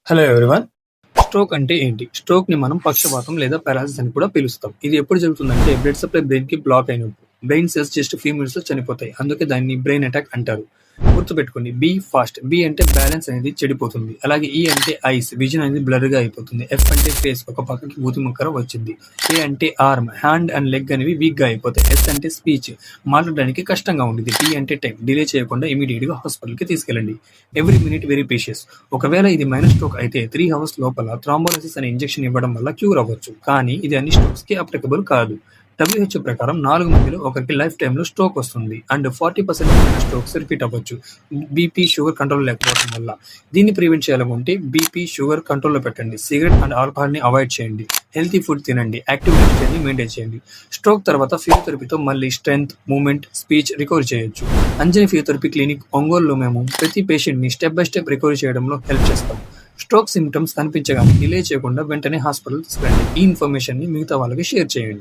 Hello everyone. Stroke అంటే ఏంటి? స్ట్రోక్‌ని మనం పక్షవాతం లేదా పారాలిసిస్ అని కూడా పిలుస్తాం. ఇది ఎప్పుడు జరుగుతుందంటే బ్లడ్ సప్లై బ్రెయిన్‌కి బ్లాక్ అయినప్పుడు. బ్రెయిన్ సెల్స్ జస్ట్ ఫ్యూ మినిట్స్‌లో చనిపోతాయి. అందుకే దాన్ని బ్రెయిన్ అటాక్ అంటారు. గుర్తుపెట్టుకోండి. B fast. బి అంటే బ్యాలెన్స్ అనేది చెడిపోతుంది. అలాగే ఈ అంటే ఐస్, విజన్ అనేది బ్లర్‌గా అయిపోతుంది. ఎఫ్ అంటే ఫేస్, ఒక పక్కకి మూతిముక్కర వచ్చింది. ఏ అంటే ఆర్మ్, హ్యాండ్ అండ్ లెగ్ అనేవి వీక్‌గా అయిపోతాయి. ఎస్ అంటే స్పీచ్, మాట్లాడడానికి కష్టంగా ఉంటుంది. టీ అంటే టైం, డిలే చేయకుండా ఇమీడియట్‌గా హాస్పిటల్‌కి తీసుకెళ్ళండి. Every minute very precious. ఒకవేళ ఇది మైనర్ స్ట్రోక్ అయితే 3 అవర్స్ లోపల థ్రాంబోలైసిస్ అనే ఇంజెక్షన్ ఇవ్వడం వల్ల క్యూర్ అవ్వచ్చు. కానీ ఇది అన్ని స్ట్రోక్స్‌కి అప్లికబుల్ కాదు. WHO ప్రకారం 4 మందిలో ఒకరికి లైఫ్ టైమ్‌లో స్ట్రోక్ వస్తుంది. అండ్ 40% స్ట్రోక్స్ రిపీట్ అవ్వచ్చు. బీపీ, షుగర్ కంట్రోల్ లేకపోవడం వల్ల. దీన్ని ప్రివెంట్ చేయాలనుకుంటే బీపీ, షుగర్ కంట్రోల్‌లో పెట్టండి. సిగరెట్ అండ్ ఆల్కహాల్‌ని అవాయిడ్ చేయండి. హెల్తీ ఫుడ్ తినండి. యాక్టివ్ లైఫ్ స్టైల్‌ని మెయింటైన్ చేయండి. స్ట్రోక్ తర్వాత ఫిజియోథెరపీతో మళ్ళీ స్ట్రెంగ్త్, మూవ్‌మెంట్, స్పీచ్ రికవర్ చేయొచ్చు. అంజని ఫిజియోథెరపీ క్లినిక్, ఒంగోలులో మేము ప్రతి పేషెంట్‌ని స్టెప్ బై స్టెప్ రికవరీ చేయడంలో హెల్ప్ చేస్తాం. స్ట్రోక్ సింప్టమ్స్ కనిపించగానే డిలే చేయకుండా వెంటనే హాస్పిటల్ తీసుకెళ్ళండి. ఈ ఇన్ఫర్మేషన్‌ని మిగతా వాళ్ళకి షేర్ చేయండి.